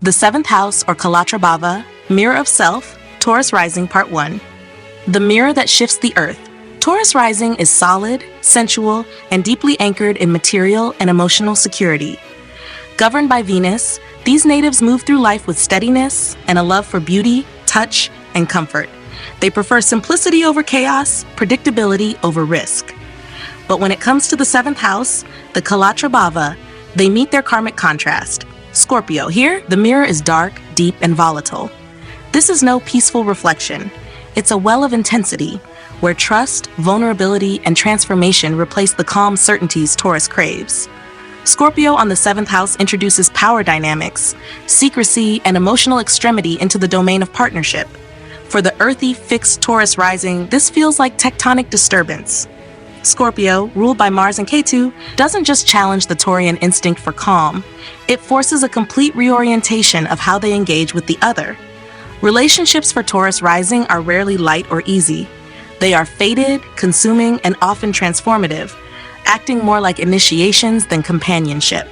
The seventh house, or Kalatra Bhava, Mirror of Self, Taurus Rising, Part 1. The mirror that shifts the earth. Taurus Rising is solid, sensual, and deeply anchored in material and emotional security. Governed by Venus, these natives move through life with steadiness and a love for beauty, touch, and comfort. They prefer simplicity over chaos, predictability over risk. But when it comes to the seventh house, the Kalatra Bhava, they meet their karmic contrast. Scorpio. Here, the mirror is dark, deep, and volatile. This is no peaceful reflection. It's a well of intensity, where trust, vulnerability, and transformation replace the calm certainties Taurus craves. Scorpio on the seventh house introduces power dynamics, secrecy, and emotional extremity into the domain of partnership. For the earthy, fixed Taurus rising, this feels like tectonic disturbance. Scorpio, ruled by Mars and Ketu, doesn't just challenge the Taurian instinct for calm, it forces a complete reorientation of how they engage with the other. Relationships for Taurus rising are rarely light or easy. They are fated, consuming, and often transformative, acting more like initiations than companionship.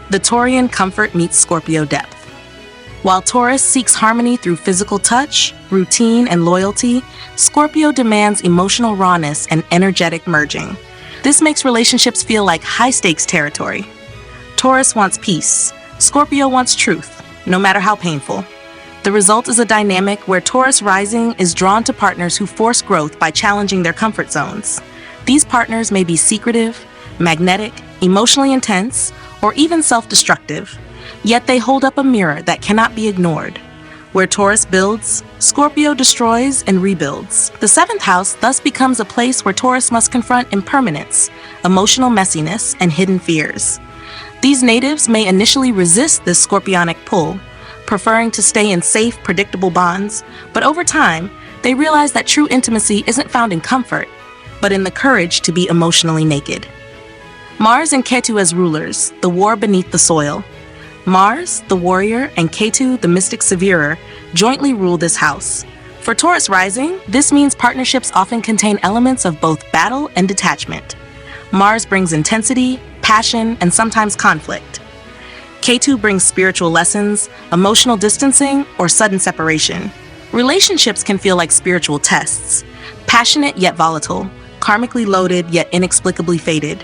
The Taurian comfort meets Scorpio depth. While Taurus seeks harmony through physical touch, routine, and loyalty, Scorpio demands emotional rawness and energetic merging. This makes relationships feel like high-stakes territory. Taurus wants peace. Scorpio wants truth, no matter how painful. The result is a dynamic where Taurus rising is drawn to partners who force growth by challenging their comfort zones. These partners may be secretive, magnetic, emotionally intense, or even self-destructive. Yet they hold up a mirror that cannot be ignored. Where Taurus builds, Scorpio destroys and rebuilds. The seventh house thus becomes a place where Taurus must confront impermanence, emotional messiness, and hidden fears. These natives may initially resist this scorpionic pull, preferring to stay in safe, predictable bonds, but over time, they realize that true intimacy isn't found in comfort, but in the courage to be emotionally naked. Mars and Ketu as rulers, the war beneath the soil. Mars, the warrior, and Ketu, the mystic severer, jointly rule this house. For Taurus rising, this means partnerships often contain elements of both battle and detachment. Mars brings intensity, passion, and sometimes conflict. Ketu brings spiritual lessons, emotional distancing, or sudden separation. Relationships can feel like spiritual tests, passionate yet volatile, karmically loaded yet inexplicably fated.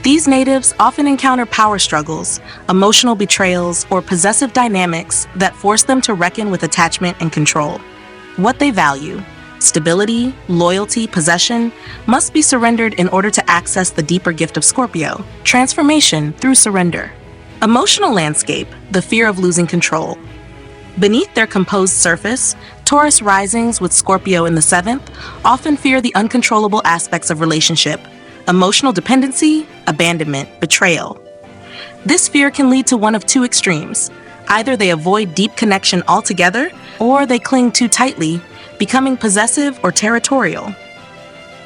These natives often encounter power struggles, emotional betrayals, or possessive dynamics that force them to reckon with attachment and control. What they value, stability, loyalty, possession, must be surrendered in order to access the deeper gift of Scorpio, transformation through surrender. Emotional landscape, the fear of losing control. Beneath their composed surface, Taurus risings with Scorpio in the seventh often fear the uncontrollable aspects of relationship, emotional dependency, abandonment, betrayal. This fear can lead to one of two extremes. Either they avoid deep connection altogether, or they cling too tightly, becoming possessive or territorial.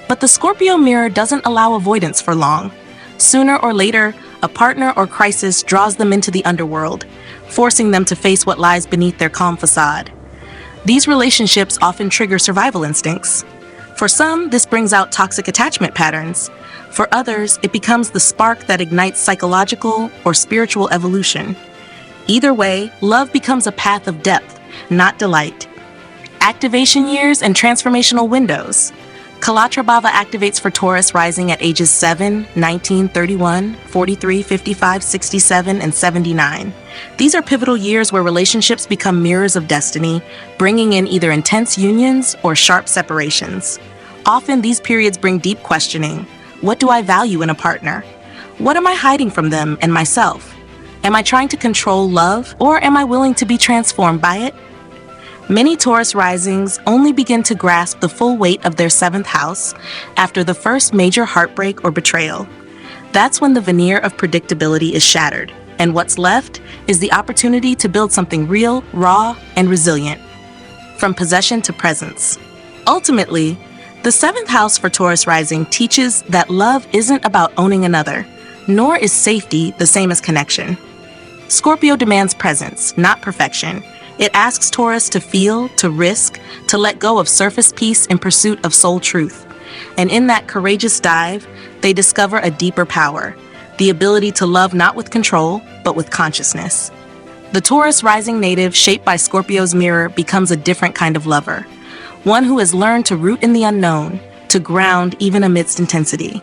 But the Scorpio mirror doesn't allow avoidance for long. Sooner or later, a partner or crisis draws them into the underworld, forcing them to face what lies beneath their calm facade. These relationships often trigger survival instincts. For some, this brings out toxic attachment patterns. For others, it becomes the spark that ignites psychological or spiritual evolution. Either way, love becomes a path of depth, not delight. Activation years and transformational windows. Kalatra Bhava activates for Taurus rising at ages 7, 19, 31, 43, 55, 67, and 79. These are pivotal years where relationships become mirrors of destiny, bringing in either intense unions or sharp separations. Often these periods bring deep questioning. What do I value in a partner? What am I hiding from them and myself? Am I trying to control love, or am I willing to be transformed by it? Many Taurus risings only begin to grasp the full weight of their seventh house after the first major heartbreak or betrayal. That's when the veneer of predictability is shattered, and what's left is the opportunity to build something real, raw, and resilient. From possession to presence. Ultimately, the seventh house for Taurus rising teaches that love isn't about owning another, nor is safety the same as connection. Scorpio demands presence, not perfection. It asks Taurus to feel, to risk, to let go of surface peace in pursuit of soul truth. And in that courageous dive, they discover a deeper power, the ability to love not with control, but with consciousness. The Taurus Rising native shaped by Scorpio's mirror becomes a different kind of lover, one who has learned to root in the unknown, to ground even amidst intensity.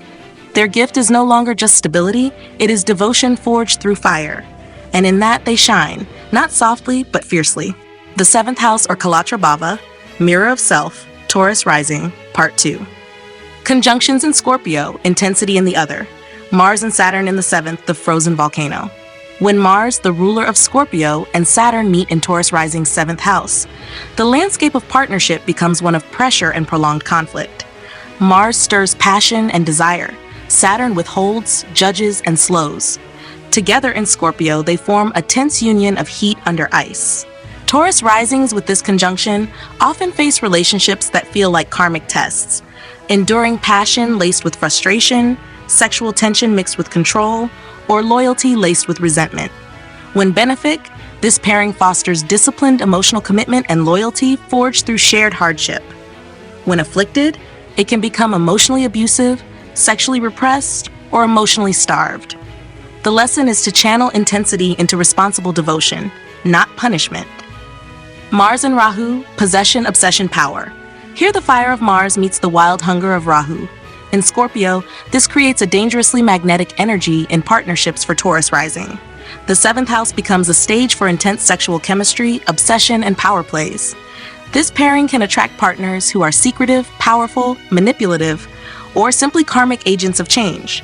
Their gift is no longer just stability, it is devotion forged through fire. And in that they shine, not softly, but fiercely. The 7th house or Kalatra Bhava, mirror of self, Taurus Rising, Part 2. Conjunctions in Scorpio, intensity in the other. Mars and Saturn in the 7th, the frozen volcano. When Mars, the ruler of Scorpio, and Saturn meet in Taurus Rising's 7th house, the landscape of partnership becomes one of pressure and prolonged conflict. Mars stirs passion and desire. Saturn withholds, judges, and slows. Together in Scorpio, they form a tense union of heat under ice. Taurus risings with this conjunction often face relationships that feel like karmic tests, enduring passion laced with frustration, sexual tension mixed with control, or loyalty laced with resentment. When benefic, this pairing fosters disciplined emotional commitment and loyalty forged through shared hardship. When afflicted, it can become emotionally abusive, sexually repressed, or emotionally starved. The lesson is to channel intensity into responsible devotion, not punishment. Mars and Rahu, possession, obsession, power. Here the fire of Mars meets the wild hunger of Rahu. In Scorpio, this creates a dangerously magnetic energy in partnerships for Taurus rising. The 7th house becomes a stage for intense sexual chemistry, obsession, and power plays. This pairing can attract partners who are secretive, powerful, manipulative, or simply karmic agents of change.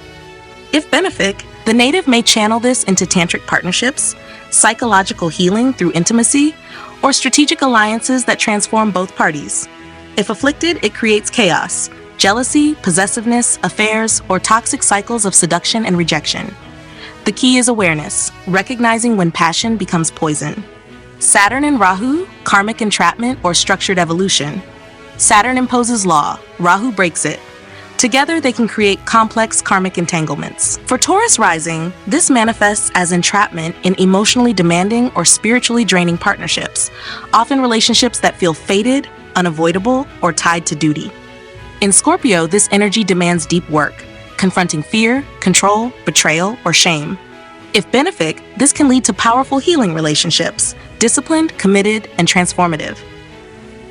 If benefic, the native may channel this into tantric partnerships, psychological healing through intimacy, or strategic alliances that transform both parties. If afflicted, it creates chaos, jealousy, possessiveness, affairs, or toxic cycles of seduction and rejection. The key is awareness, recognizing when passion becomes poison. Saturn and Rahu, karmic entrapment or structured evolution. Saturn imposes law, Rahu breaks it. Together, they can create complex karmic entanglements. For Taurus rising, this manifests as entrapment in emotionally demanding or spiritually draining partnerships, often relationships that feel fated, unavoidable, or tied to duty. In Scorpio, this energy demands deep work, confronting fear, control, betrayal, or shame. If benefic, this can lead to powerful healing relationships, disciplined, committed, and transformative.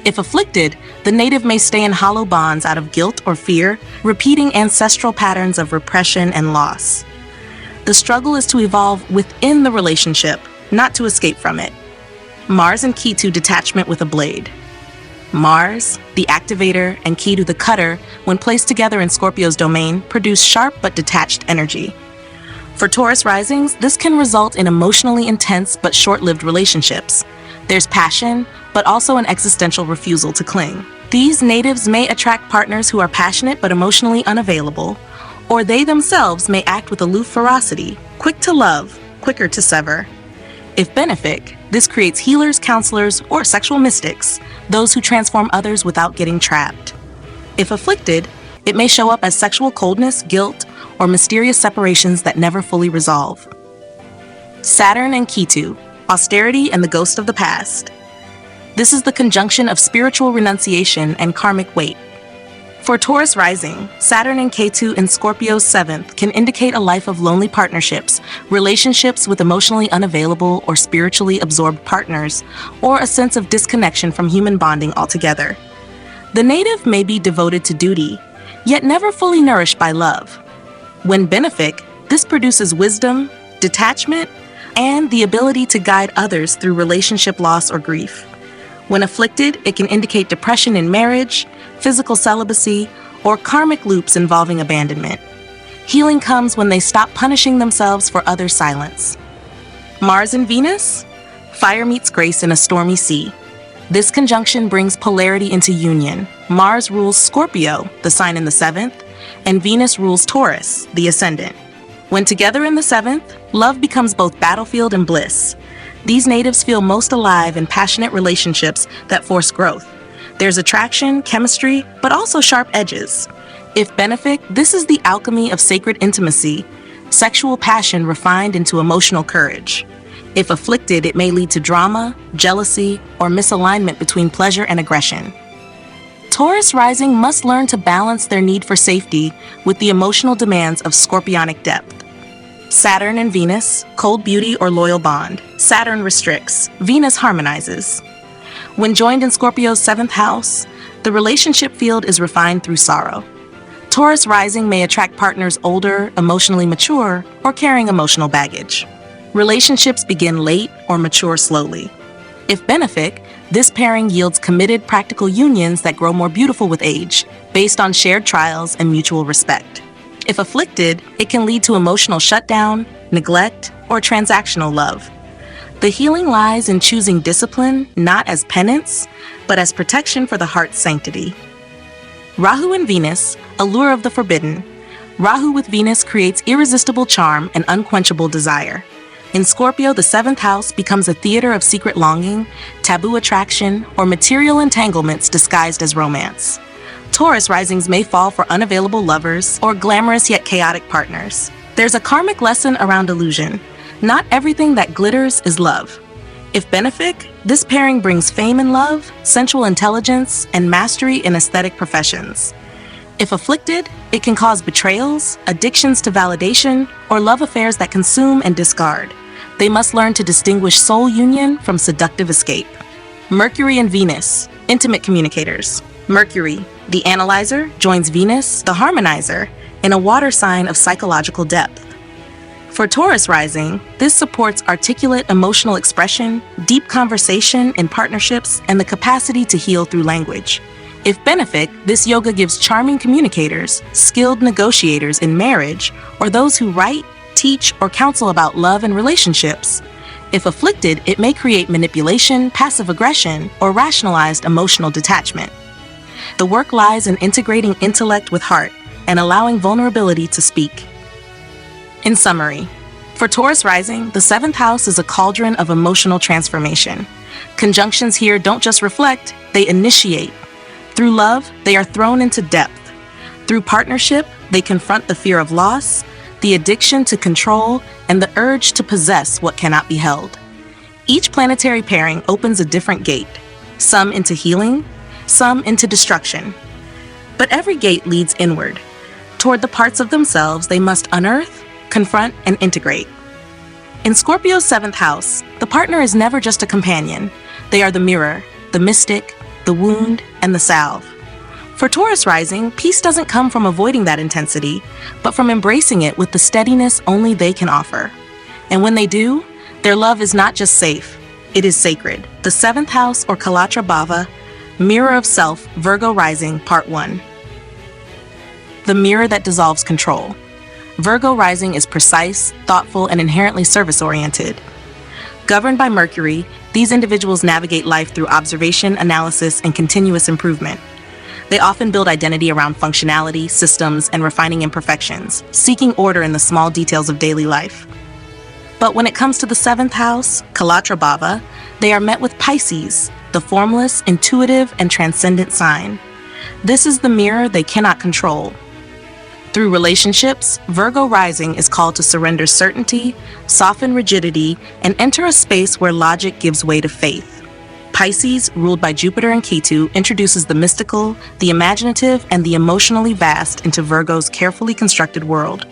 If afflicted, the native may stay in hollow bonds out of guilt or fear, repeating ancestral patterns of repression and loss. The struggle is to evolve within the relationship, not to escape from it. Mars and Ketu detachment with a blade. Mars, the activator, and Ketu the cutter, when placed together in Scorpio's domain, produce sharp but detached energy. For Taurus risings, this can result in emotionally intense but short-lived relationships. There's passion, but also an existential refusal to cling. These natives may attract partners who are passionate but emotionally unavailable, or they themselves may act with aloof ferocity, quick to love, quicker to sever. If benefic, this creates healers, counselors, or sexual mystics, those who transform others without getting trapped. If afflicted, it may show up as sexual coldness, guilt, or mysterious separations that never fully resolve. Saturn and Ketu, austerity and the ghost of the past. This is the conjunction of spiritual renunciation and karmic weight. For Taurus rising, Saturn and Ketu in Scorpio's 7th can indicate a life of lonely partnerships, relationships with emotionally unavailable or spiritually absorbed partners, or a sense of disconnection from human bonding altogether. The native may be devoted to duty, yet never fully nourished by love. When benefic, this produces wisdom, detachment, and the ability to guide others through relationship loss or grief. When afflicted, it can indicate depression in marriage, physical celibacy, or karmic loops involving abandonment. Healing comes when they stop punishing themselves for others' silence. Mars and Venus? Fire meets grace in a stormy sea. This conjunction brings polarity into union. Mars rules Scorpio, the sign in the 7th, and Venus rules Taurus, the ascendant. When together in the 7th, love becomes both battlefield and bliss. These natives feel most alive in passionate relationships that force growth. There's attraction, chemistry, but also sharp edges. If benefic, this is the alchemy of sacred intimacy, sexual passion refined into emotional courage. If afflicted, it may lead to drama, jealousy, or misalignment between pleasure and aggression. Taurus rising must learn to balance their need for safety with the emotional demands of scorpionic depth. Saturn and Venus, cold beauty or loyal bond. Saturn restricts, Venus harmonizes. When joined in Scorpio's 7th house, the relationship field is refined through sorrow. Taurus rising may attract partners older, emotionally mature, or carrying emotional baggage. Relationships begin late or mature slowly. If benefic, this pairing yields committed, practical unions that grow more beautiful with age, based on shared trials and mutual respect. If afflicted, it can lead to emotional shutdown, neglect, or transactional love. The healing lies in choosing discipline not as penance, but as protection for the heart's sanctity. Rahu and Venus, allure of the forbidden. Rahu with Venus creates irresistible charm and unquenchable desire. In Scorpio, the 7th house becomes a theater of secret longing, taboo attraction, or material entanglements disguised as romance. Taurus risings may fall for unavailable lovers or glamorous yet chaotic partners. There's a karmic lesson around illusion. Not everything that glitters is love. If benefic, this pairing brings fame in love, sensual intelligence, and mastery in aesthetic professions. If afflicted, it can cause betrayals, addictions to validation, or love affairs that consume and discard. They must learn to distinguish soul union from seductive escape. Mercury and Venus, intimate communicators. Mercury, the analyzer, joins Venus, the harmonizer, in a water sign of psychological depth. For Taurus rising, this supports articulate emotional expression, deep conversation in partnerships, and the capacity to heal through language. If benefic, this yoga gives charming communicators, skilled negotiators in marriage, or those who write, teach, or counsel about love and relationships. If afflicted, it may create manipulation, passive aggression, or rationalized emotional detachment. The work lies in integrating intellect with heart and allowing vulnerability to speak. In summary, for Taurus rising, the 7th house is a cauldron of emotional transformation. Conjunctions here don't just reflect, they initiate. Through love, they are thrown into depth. Through partnership, they confront the fear of loss, the addiction to control, and the urge to possess what cannot be held. Each planetary pairing opens a different gate, some into healing, some into destruction. But every gate leads inward, toward the parts of themselves they must unearth, confront, and integrate. In Scorpio's 7th house, the partner is never just a companion. They are the mirror, the mystic, the wound, and the salve. For Taurus rising, peace doesn't come from avoiding that intensity, but from embracing it with the steadiness only they can offer. And when they do, their love is not just safe, it is sacred. The 7th house, or Kalatra Bhava, Mirror of Self, Virgo Rising, Part 1. The mirror that dissolves control. Virgo rising is precise, thoughtful, and inherently service-oriented. Governed by Mercury, these individuals navigate life through observation, analysis, and continuous improvement. They often build identity around functionality, systems, and refining imperfections, seeking order in the small details of daily life. But when it comes to the 7th house, Kalatra Bhava, they are met with Pisces, the formless, intuitive, and transcendent sign. This is the mirror they cannot control. Through relationships, Virgo rising is called to surrender certainty, soften rigidity, and enter a space where logic gives way to faith. Pisces, ruled by Jupiter and Ketu, introduces the mystical, the imaginative, and the emotionally vast into Virgo's carefully constructed world.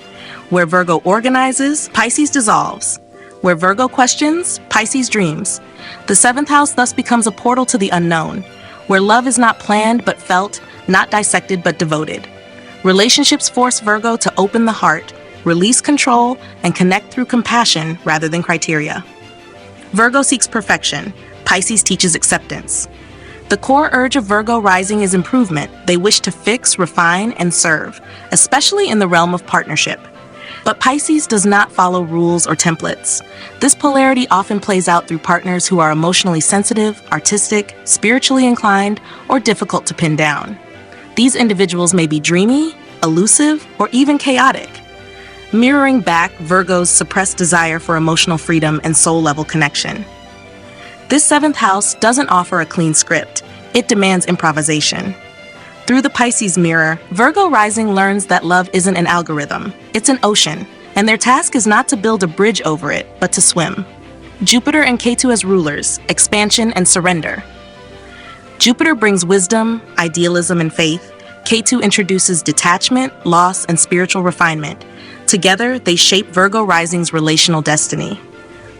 Where Virgo organizes, Pisces dissolves. Where Virgo questions, Pisces dreams. The 7th house thus becomes a portal to the unknown, where love is not planned but felt, not dissected but devoted. Relationships force Virgo to open the heart, release control, and connect through compassion rather than criteria. Virgo seeks perfection. Pisces teaches acceptance. The core urge of Virgo rising is improvement. They wish to fix, refine, and serve, especially in the realm of partnership. But Pisces does not follow rules or templates. This polarity often plays out through partners who are emotionally sensitive, artistic, spiritually inclined, or difficult to pin down. These individuals may be dreamy, elusive, or even chaotic, mirroring back Virgo's suppressed desire for emotional freedom and soul-level connection. This 7th house doesn't offer a clean script. It demands improvisation. Through the Pisces mirror, Virgo rising learns that love isn't an algorithm, it's an ocean, and their task is not to build a bridge over it, but to swim. Jupiter and Ketu as rulers, expansion and surrender. Jupiter brings wisdom, idealism, and faith. Ketu introduces detachment, loss, and spiritual refinement. Together, they shape Virgo Rising's relational destiny.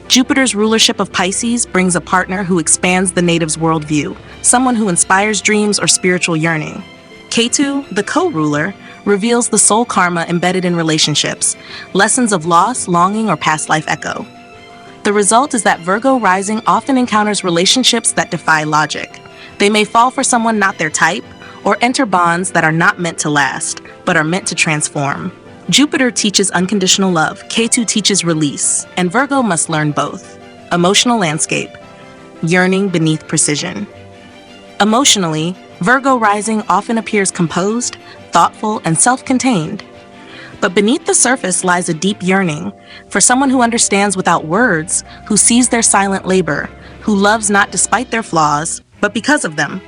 Jupiter's rulership of Pisces brings a partner who expands the native's worldview, someone who inspires dreams or spiritual yearning. Ketu, the co-ruler, reveals the soul karma embedded in relationships, lessons of loss, longing, or past life echo. The result is that Virgo Rising often encounters relationships that defy logic. They may fall for someone not their type, or enter bonds that are not meant to last, but are meant to transform. Jupiter teaches unconditional love, Ketu teaches release, and Virgo must learn both. Emotional landscape, yearning beneath precision. Emotionally, Virgo Rising often appears composed, thoughtful, and self-contained. But beneath the surface lies a deep yearning for someone who understands without words, who sees their silent labor, who loves not despite their flaws, but because of them.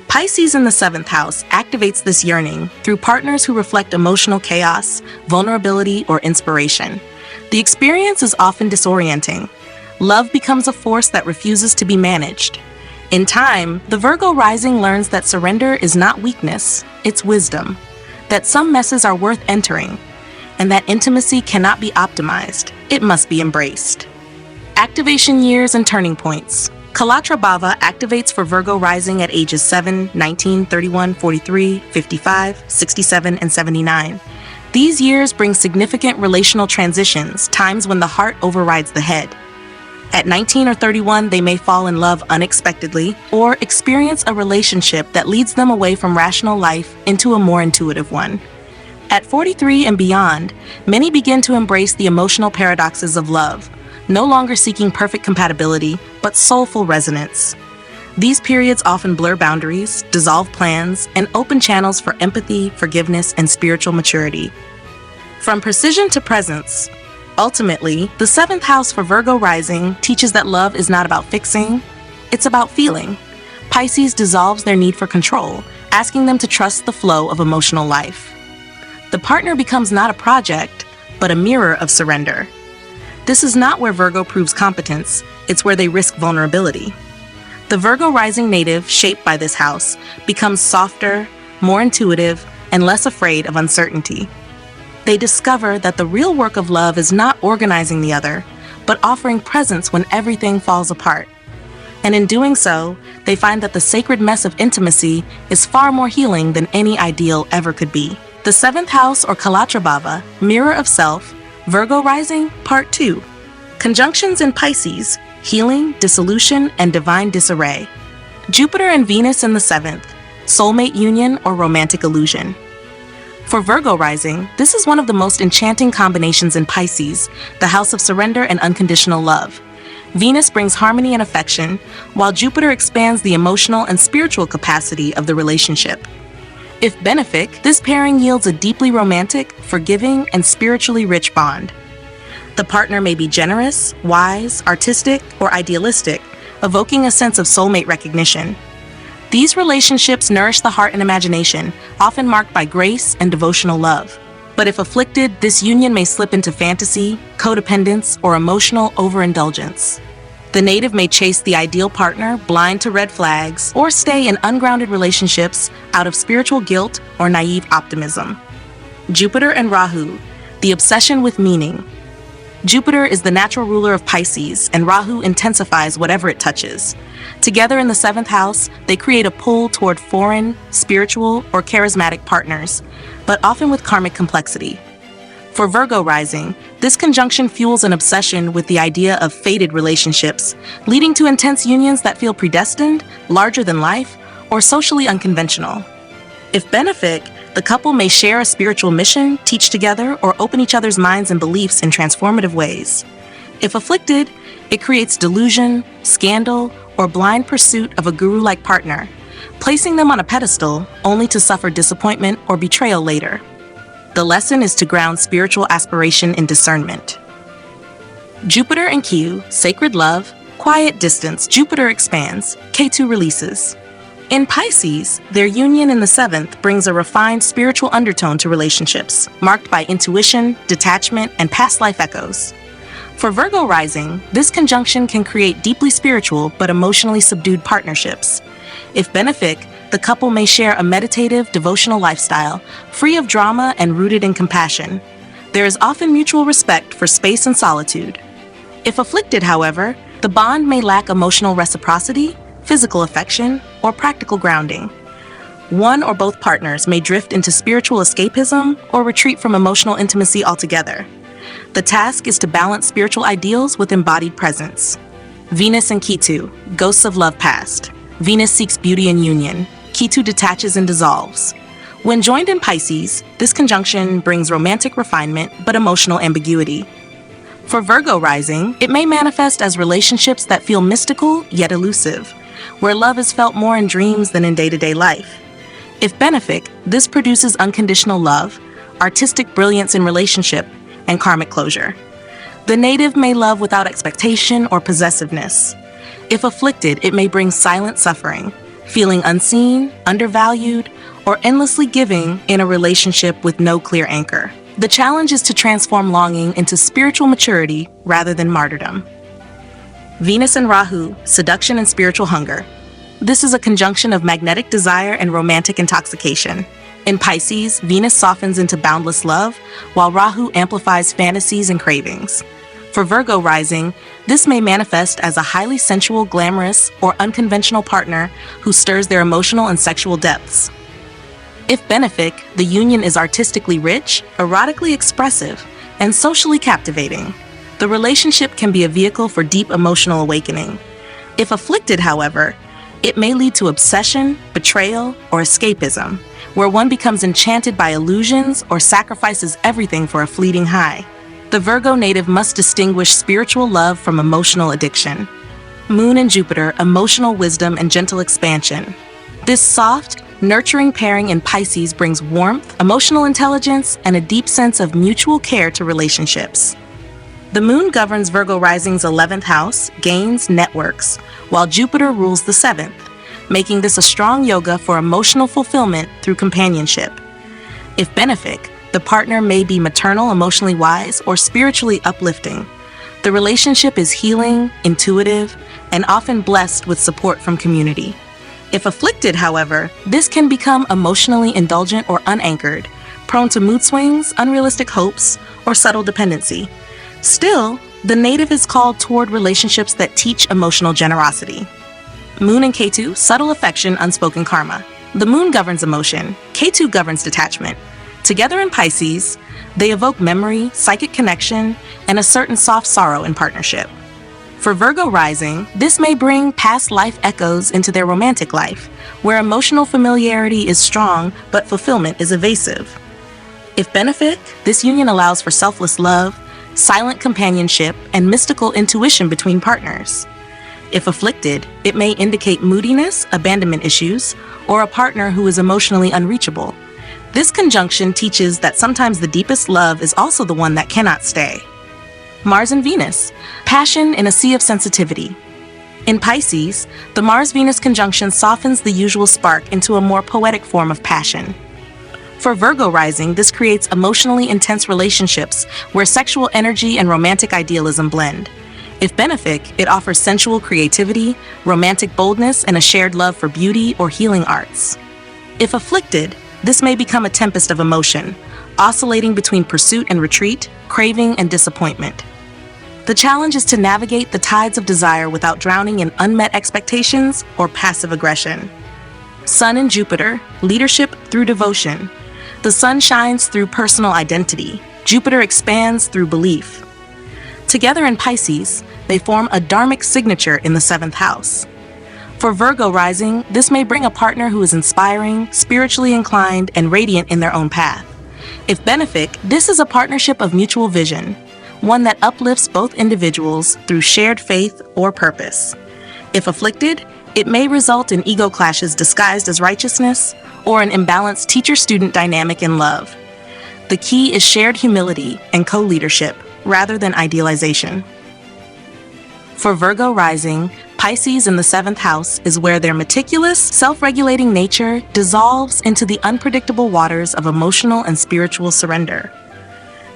Pisces in the 7th house activates this yearning through partners who reflect emotional chaos, vulnerability, or inspiration. The experience is often disorienting. Love becomes a force that refuses to be managed. In time, the Virgo Rising learns that surrender is not weakness, it's wisdom, that some messes are worth entering, and that intimacy cannot be optimized, it must be embraced. Activation years and turning points. Kalatra Bhava activates for Virgo Rising at ages 7, 19, 31, 43, 55, 67, and 79. These years bring significant relational transitions, times when the heart overrides the head. At 19 or 31, they may fall in love unexpectedly or experience a relationship that leads them away from rational life into a more intuitive one. At 43 and beyond, many begin to embrace the emotional paradoxes of love, no longer seeking perfect compatibility, but soulful resonance. These periods often blur boundaries, dissolve plans, and open channels for empathy, forgiveness, and spiritual maturity. From precision to presence, ultimately, the 7th house for Virgo Rising teaches that love is not about fixing, it's about feeling. Pisces dissolves their need for control, asking them to trust the flow of emotional life. The partner becomes not a project, but a mirror of surrender. This is not where Virgo proves competence, it's where they risk vulnerability. The Virgo Rising native, shaped by this house, becomes softer, more intuitive, and less afraid of uncertainty. They discover that the real work of love is not organizing the other, but offering presence when everything falls apart. And in doing so, they find that the sacred mess of intimacy is far more healing than any ideal ever could be. The 7th house, or Kalatra Bhava, mirror of self, Virgo Rising, Part 2. Conjunctions in Pisces, healing, dissolution, and divine disarray. Jupiter and Venus in the 7th, soulmate union or romantic illusion. For Virgo Rising, this is one of the most enchanting combinations in Pisces, the house of surrender and unconditional love. Venus brings harmony and affection, while Jupiter expands the emotional and spiritual capacity of the relationship. If benefic, this pairing yields a deeply romantic, forgiving, and spiritually rich bond. The partner may be generous, wise, artistic, or idealistic, evoking a sense of soulmate recognition. These relationships nourish the heart and imagination, often marked by grace and devotional love. But if afflicted, this union may slip into fantasy, codependence, or emotional overindulgence. The native may chase the ideal partner, blind to red flags, or stay in ungrounded relationships out of spiritual guilt or naive optimism. Jupiter and Rahu, the obsession with meaning. Jupiter is the natural ruler of Pisces, and Rahu intensifies whatever it touches. Together in the 7th house, they create a pull toward foreign, spiritual, or charismatic partners, but often with karmic complexity. For Virgo Rising, this conjunction fuels an obsession with the idea of fated relationships, leading to intense unions that feel predestined, larger than life, or socially unconventional. If benefic, the couple may share a spiritual mission, teach together, or open each other's minds and beliefs in transformative ways. If afflicted, it creates delusion, scandal, or blind pursuit of a guru-like partner, placing them on a pedestal only to suffer disappointment or betrayal later. The lesson is to ground spiritual aspiration in discernment. Jupiter and Q, sacred love, quiet distance, Jupiter expands, Ketu releases. In Pisces, their union in the 7th brings a refined spiritual undertone to relationships, marked by intuition, detachment, and past life echoes. For Virgo Rising, this conjunction can create deeply spiritual but emotionally subdued partnerships. If benefic, the couple may share a meditative, devotional lifestyle, free of drama and rooted in compassion. There is often mutual respect for space and solitude. If afflicted, however, the bond may lack emotional reciprocity, physical affection, or practical grounding. One or both partners may drift into spiritual escapism or retreat from emotional intimacy altogether. The task is to balance spiritual ideals with embodied presence. Venus and Ketu, ghosts of love past. Venus seeks beauty and union. Ketu detaches and dissolves. When joined in Pisces, this conjunction brings romantic refinement but emotional ambiguity. For Virgo rising, it may manifest as relationships that feel mystical yet elusive, where love is felt more in dreams than in day-to-day life. If benefic, this produces unconditional love, artistic brilliance in relationship, and karmic closure. The native may love without expectation or possessiveness. If afflicted, it may bring silent suffering, feeling unseen, undervalued, or endlessly giving in a relationship with no clear anchor. The challenge is to transform longing into spiritual maturity rather than martyrdom. Venus and Rahu, seduction and spiritual hunger. This is a conjunction of magnetic desire and romantic intoxication. In Pisces, Venus softens into boundless love, while Rahu amplifies fantasies and cravings. For Virgo rising, this may manifest as a highly sensual, glamorous, or unconventional partner who stirs their emotional and sexual depths. If benefic, the union is artistically rich, erotically expressive, and socially captivating. The relationship can be a vehicle for deep emotional awakening. If afflicted, however, it may lead to obsession, betrayal, or escapism, where one becomes enchanted by illusions or sacrifices everything for a fleeting high. The Virgo native must distinguish spiritual love from emotional addiction. Moon and Jupiter, emotional wisdom and gentle expansion. This soft, nurturing pairing in Pisces brings warmth, emotional intelligence, and a deep sense of mutual care to relationships. The Moon governs Virgo rising's 11th house, gains, networks, while Jupiter rules the 7th, making this a strong yoga for emotional fulfillment through companionship. If benefic, the partner may be maternal, emotionally wise, or spiritually uplifting. The relationship is healing, intuitive, and often blessed with support from community. If afflicted, however, this can become emotionally indulgent or unanchored, prone to mood swings, unrealistic hopes, or subtle dependency. Still, the native is called toward relationships that teach emotional generosity. Moon and Ketu, subtle affection, unspoken karma. The Moon governs emotion, Ketu governs detachment. Together in Pisces, they evoke memory, psychic connection, and a certain soft sorrow in partnership. For Virgo rising, this may bring past life echoes into their romantic life, where emotional familiarity is strong but fulfillment is evasive. If benefic, this union allows for selfless love, silent companionship, and mystical intuition between partners. If afflicted, it may indicate moodiness, abandonment issues, or a partner who is emotionally unreachable. This conjunction teaches that sometimes the deepest love is also the one that cannot stay. Mars and Venus, passion in a sea of sensitivity. In Pisces, the Mars-Venus conjunction softens the usual spark into a more poetic form of passion. For Virgo rising, this creates emotionally intense relationships where sexual energy and romantic idealism blend. If benefic, it offers sensual creativity, romantic boldness, and a shared love for beauty or healing arts. If afflicted, this may become a tempest of emotion, oscillating between pursuit and retreat, craving and disappointment. The challenge is to navigate the tides of desire without drowning in unmet expectations or passive aggression. Sun and Jupiter, leadership through devotion. The Sun shines through personal identity. Jupiter expands through belief. Together in Pisces, they form a dharmic signature in the 7th house. For Virgo rising, this may bring a partner who is inspiring, spiritually inclined, and radiant in their own path. If benefic, this is a partnership of mutual vision, one that uplifts both individuals through shared faith or purpose. If afflicted, it may result in ego clashes disguised as righteousness, or an imbalanced teacher-student dynamic in love. The key is shared humility and co-leadership, rather than idealization. For Virgo rising, Pisces in the 7th house is where their meticulous, self-regulating nature dissolves into the unpredictable waters of emotional and spiritual surrender.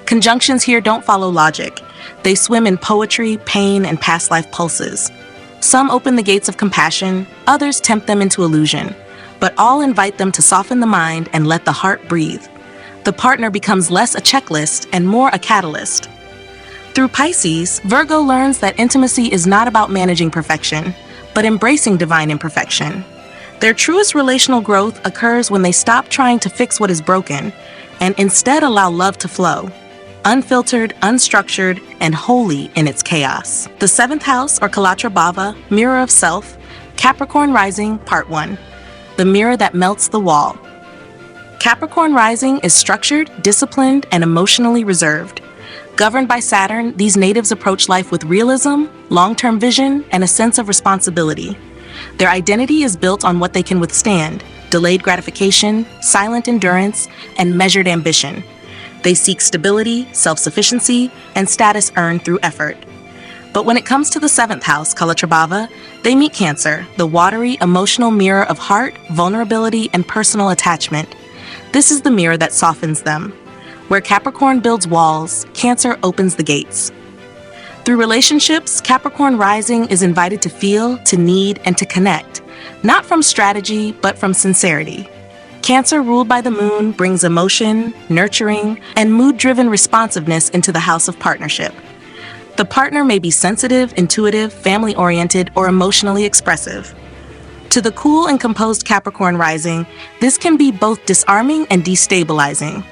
Conjunctions here don't follow logic. They swim in poetry, pain, and past life pulses. Some open the gates of compassion, others tempt them into illusion, but all invite them to soften the mind and let the heart breathe. The partner becomes less a checklist and more a catalyst. Through Pisces, Virgo learns that intimacy is not about managing perfection, but embracing divine imperfection. Their truest relational growth occurs when they stop trying to fix what is broken and instead allow love to flow, unfiltered, unstructured, and wholly in its chaos. The seventh house, or Kalatra Bhava, mirror of self, Capricorn Rising, Part 1. The mirror that melts the wall. Capricorn Rising is structured, disciplined, and emotionally reserved. Governed by Saturn, these natives approach life with realism, long-term vision, and a sense of responsibility. Their identity is built on what they can withstand: delayed gratification, silent endurance, and measured ambition. They seek stability, self-sufficiency, and status earned through effort. But when it comes to the seventh house, Kalatra Bhava, they meet Cancer, the watery, emotional mirror of heart, vulnerability, and personal attachment. This is the mirror that softens them. Where Capricorn builds walls, Cancer opens the gates. Through relationships, Capricorn Rising is invited to feel, to need, and to connect, not from strategy, but from sincerity. Cancer, ruled by the moon, brings emotion, nurturing, and mood-driven responsiveness into the house of partnership. The partner may be sensitive, intuitive, family-oriented, or emotionally expressive. To the cool and composed Capricorn Rising, this can be both disarming and destabilizing.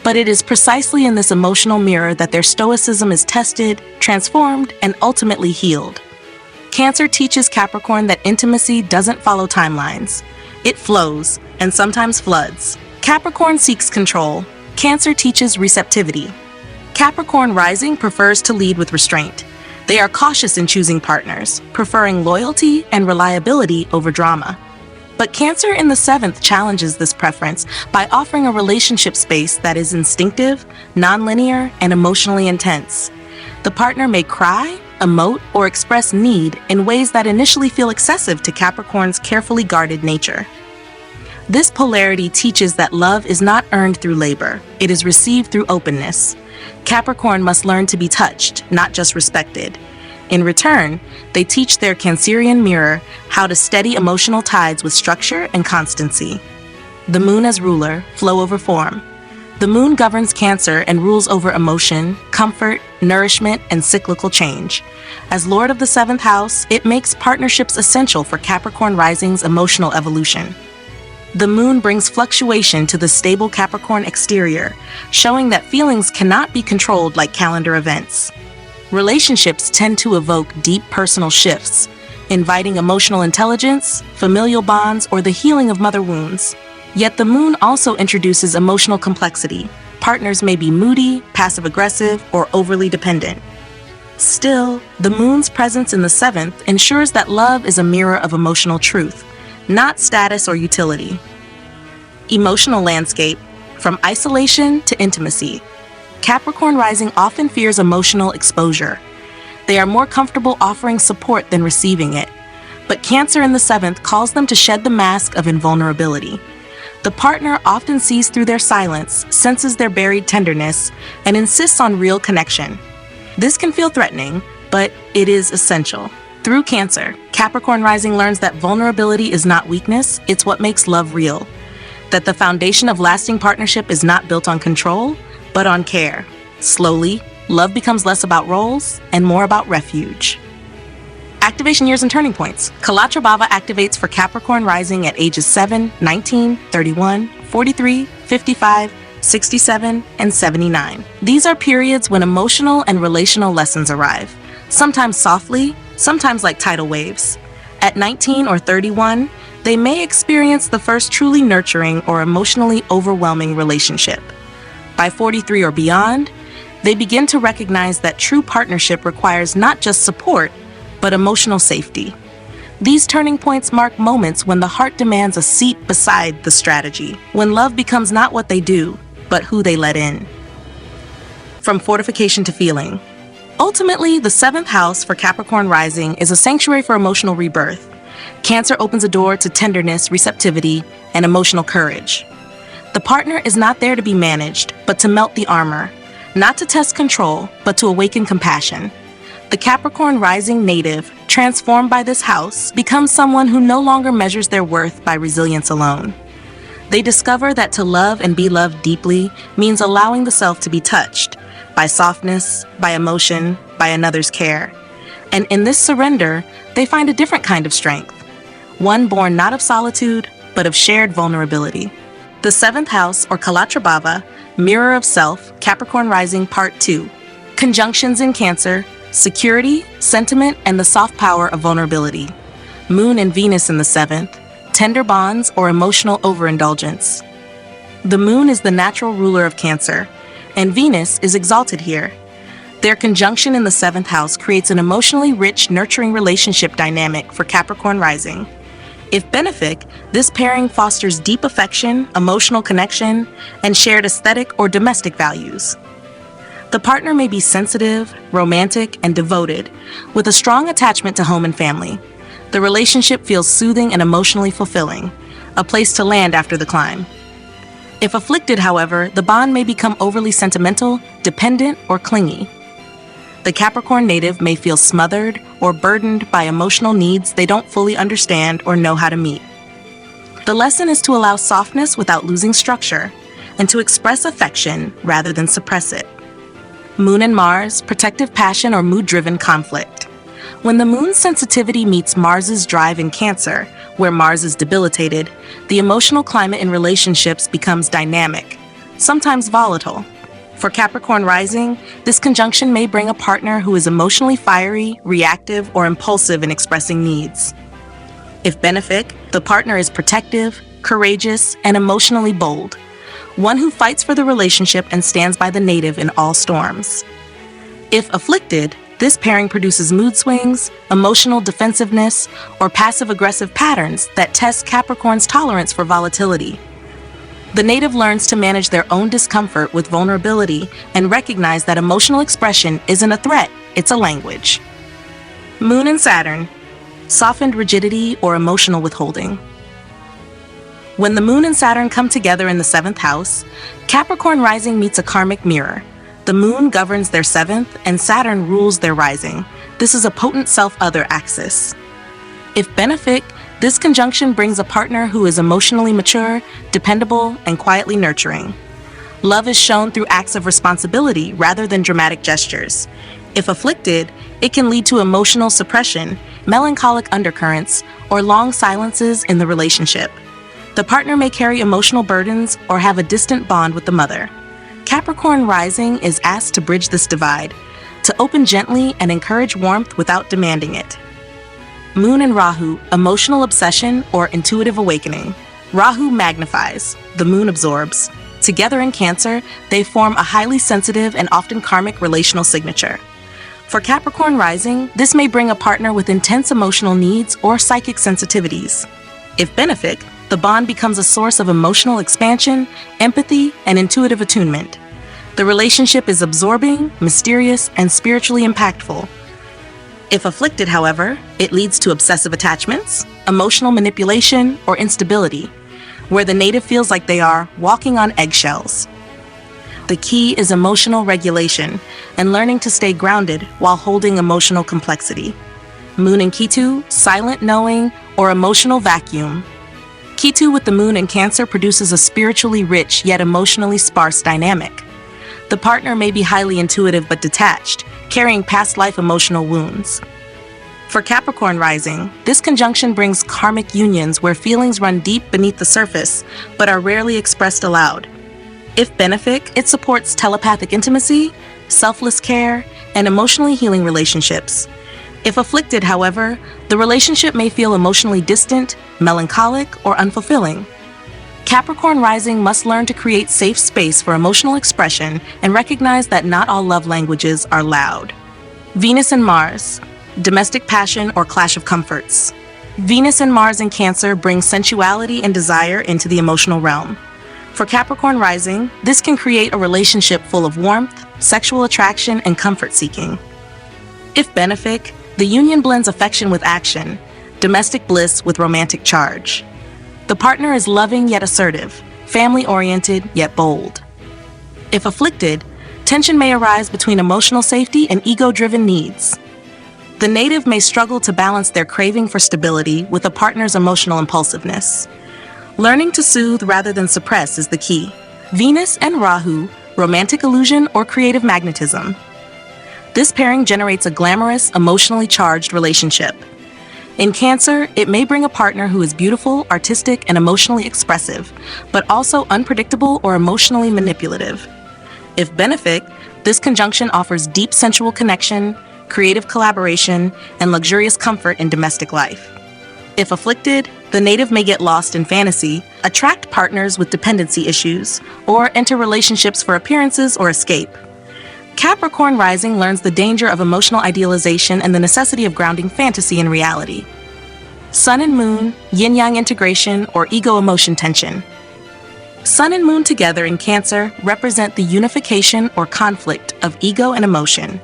But it is precisely in this emotional mirror that their stoicism is tested, transformed, and ultimately healed. Cancer teaches Capricorn that intimacy doesn't follow timelines. It flows, and sometimes floods. Capricorn seeks control. Cancer teaches receptivity. Capricorn Rising prefers to lead with restraint. They are cautious in choosing partners, preferring loyalty and reliability over drama. But Cancer in the seventh challenges this preference by offering a relationship space that is instinctive, nonlinear, and emotionally intense. The partner may cry, emote, or express need in ways that initially feel excessive to Capricorn's carefully guarded nature. This polarity teaches that love is not earned through labor, it is received through openness. Capricorn must learn to be touched, not just respected. In return, they teach their Cancerian mirror how to steady emotional tides with structure and constancy. The moon as ruler, flow over form. The moon governs Cancer and rules over emotion, comfort, nourishment, and cyclical change. As lord of the seventh house, it makes partnerships essential for Capricorn Rising's emotional evolution. The moon brings fluctuation to the stable Capricorn exterior, showing that feelings cannot be controlled like calendar events. Relationships tend to evoke deep personal shifts, inviting emotional intelligence, familial bonds, or the healing of mother wounds. Yet the moon also introduces emotional complexity. Partners may be moody, passive-aggressive, or overly dependent. Still, the moon's presence in the seventh ensures that love is a mirror of emotional truth, not status or utility. Emotional landscape, from isolation to intimacy. Capricorn Rising often fears emotional exposure. They are more comfortable offering support than receiving it. But Cancer in the seventh calls them to shed the mask of invulnerability. The partner often sees through their silence, senses their buried tenderness, and insists on real connection. This can feel threatening, but it is essential. Through Cancer, Capricorn Rising learns that vulnerability is not weakness, it's what makes love real. That the foundation of lasting partnership is not built on control, but on care. Slowly, love becomes less about roles and more about refuge. Activation years and turning points. Kalatra Bhava activates for Capricorn Rising at ages 7, 19, 31, 43, 55, 67, and 79. These are periods when emotional and relational lessons arrive, sometimes softly, sometimes like tidal waves. At 19 or 31, they may experience the first truly nurturing or emotionally overwhelming relationship. By 43 or beyond, they begin to recognize that true partnership requires not just support, but emotional safety. These turning points mark moments when the heart demands a seat beside the strategy, when love becomes not what they do, but who they let in. From fortification to feeling. Ultimately, the seventh house for Capricorn Rising is a sanctuary for emotional rebirth. Cancer opens a door to tenderness, receptivity, and emotional courage. The partner is not there to be managed, but to melt the armor, not to test control, but to awaken compassion. The Capricorn Rising native, transformed by this house, becomes someone who no longer measures their worth by resilience alone. They discover that to love and be loved deeply means allowing the self to be touched by softness, by emotion, by another's care. And in this surrender, they find a different kind of strength, one born not of solitude, but of shared vulnerability. The seventh house, or Kalatra Bhava, mirror of self, Capricorn Rising, Part 2. Conjunctions in Cancer, security, sentiment, and the soft power of vulnerability. Moon and Venus in the seventh, tender bonds or emotional overindulgence. The moon is the natural ruler of Cancer, and Venus is exalted here. Their conjunction in the seventh house creates an emotionally rich, nurturing relationship dynamic for Capricorn Rising. If benefic, this pairing fosters deep affection, emotional connection, and shared aesthetic or domestic values. The partner may be sensitive, romantic, and devoted, with a strong attachment to home and family. The relationship feels soothing and emotionally fulfilling, a place to land after the climb. If afflicted, however, the bond may become overly sentimental, dependent, or clingy. The Capricorn native may feel smothered or burdened by emotional needs they don't fully understand or know how to meet. The lesson is to allow softness without losing structure, and to express affection rather than suppress it. Moon and Mars, protective passion or mood-driven conflict. When the moon's sensitivity meets Mars's drive in Cancer, where Mars is debilitated, the emotional climate in relationships becomes dynamic, sometimes volatile. For Capricorn Rising, this conjunction may bring a partner who is emotionally fiery, reactive, or impulsive in expressing needs. If benefic, the partner is protective, courageous, and emotionally bold, one who fights for the relationship and stands by the native in all storms. If afflicted, this pairing produces mood swings, emotional defensiveness, or passive-aggressive patterns that test Capricorn's tolerance for volatility. The native learns to manage their own discomfort with vulnerability and recognize that emotional expression isn't a threat, it's a language. Moon and Saturn, softened rigidity or emotional withholding. When the Moon and Saturn come together in the seventh house, Capricorn Rising meets a karmic mirror. The Moon governs their seventh and Saturn rules their rising. This is a potent self-other axis. If benefic, this conjunction brings a partner who is emotionally mature, dependable, and quietly nurturing. Love is shown through acts of responsibility rather than dramatic gestures. If afflicted, it can lead to emotional suppression, melancholic undercurrents, or long silences in the relationship. The partner may carry emotional burdens or have a distant bond with the mother. Capricorn Rising is asked to bridge this divide, to open gently and encourage warmth without demanding it. Moon and Rahu, emotional obsession or intuitive awakening. Rahu magnifies, the moon absorbs. Together in Cancer, they form a highly sensitive and often karmic relational signature. For Capricorn Rising, this may bring a partner with intense emotional needs or psychic sensitivities. If benefic, the bond becomes a source of emotional expansion, empathy, and intuitive attunement. The relationship is absorbing, mysterious, and spiritually impactful. If afflicted, however, it leads to obsessive attachments, emotional manipulation, or instability, where the native feels like they are walking on eggshells. The key is emotional regulation and learning to stay grounded while holding emotional complexity. Moon and Ketu, silent knowing, or emotional vacuum. Ketu with the moon in Cancer produces a spiritually rich yet emotionally sparse dynamic. The partner may be highly intuitive but detached, carrying past life emotional wounds. For Capricorn Rising, this conjunction brings karmic unions where feelings run deep beneath the surface but are rarely expressed aloud. If benefic, it supports telepathic intimacy, selfless care, and emotionally healing relationships. If afflicted, however, the relationship may feel emotionally distant, melancholic, or unfulfilling. Capricorn Rising must learn to create safe space for emotional expression and recognize that not all love languages are loud. Venus and Mars, domestic passion or clash of comforts. Venus and Mars in Cancer bring sensuality and desire into the emotional realm. For Capricorn Rising, this can create a relationship full of warmth, sexual attraction, and comfort seeking. If benefic, the union blends affection with action, domestic bliss with romantic charge. The partner is loving yet assertive, family-oriented yet bold. If afflicted, tension may arise between emotional safety and ego-driven needs. The native may struggle to balance their craving for stability with a partner's emotional impulsiveness. Learning to soothe rather than suppress is the key. Venus and Rahu, romantic illusion or creative magnetism. This pairing generates a glamorous, emotionally charged relationship. In Cancer, it may bring a partner who is beautiful, artistic, and emotionally expressive, but also unpredictable or emotionally manipulative. If benefic, this conjunction offers deep sensual connection, creative collaboration, and luxurious comfort in domestic life. If afflicted, the native may get lost in fantasy, attract partners with dependency issues, or enter relationships for appearances or escape. Capricorn Rising learns the danger of emotional idealization and the necessity of grounding fantasy in reality. Sun and Moon, yin-yang integration, or ego-emotion tension. Sun and Moon together in Cancer represent the unification or conflict of ego and emotion.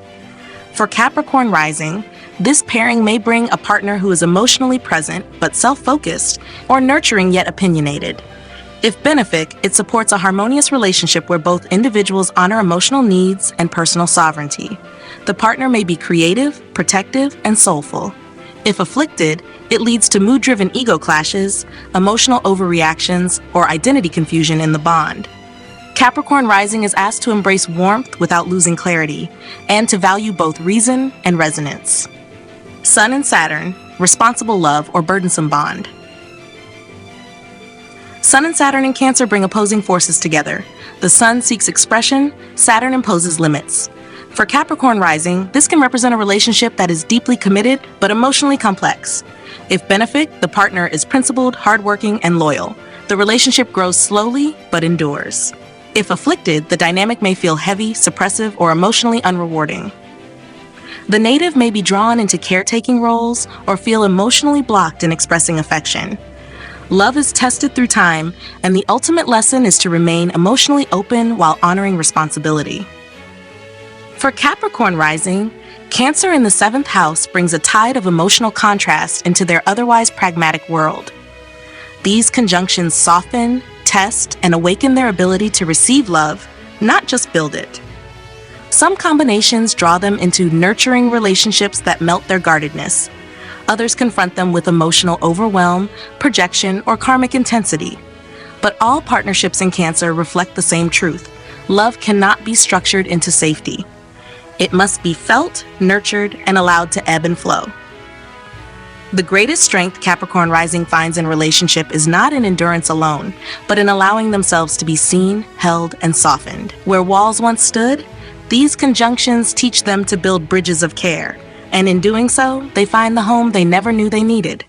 For Capricorn Rising, this pairing may bring a partner who is emotionally present but self-focused, or nurturing yet opinionated. If benefic, it supports a harmonious relationship where both individuals honor emotional needs and personal sovereignty. The partner may be creative, protective, and soulful. If afflicted, it leads to mood-driven ego clashes, emotional overreactions, or identity confusion in the bond. Capricorn Rising is asked to embrace warmth without losing clarity, and to value both reason and resonance. Sun and Saturn, responsible love or burdensome bond. Sun and Saturn in Cancer bring opposing forces together. The Sun seeks expression, Saturn imposes limits. For Capricorn Rising, this can represent a relationship that is deeply committed but emotionally complex. If benefic, the partner is principled, hardworking, and loyal. The relationship grows slowly but endures. If afflicted, the dynamic may feel heavy, suppressive, or emotionally unrewarding. The native may be drawn into caretaking roles or feel emotionally blocked in expressing affection. Love is tested through time, and the ultimate lesson is to remain emotionally open while honoring responsibility. For Capricorn Rising, Cancer in the 7th house brings a tide of emotional contrast into their otherwise pragmatic world. These conjunctions soften, test, and awaken their ability to receive love, not just build it. Some combinations draw them into nurturing relationships that melt their guardedness. Others confront them with emotional overwhelm, projection, or karmic intensity. But all partnerships in Cancer reflect the same truth. Love cannot be structured into safety. It must be felt, nurtured, and allowed to ebb and flow. The greatest strength Capricorn Rising finds in relationship is not in endurance alone, but in allowing themselves to be seen, held, and softened. Where walls once stood, these conjunctions teach them to build bridges of care. And in doing so, they find the home they never knew they needed.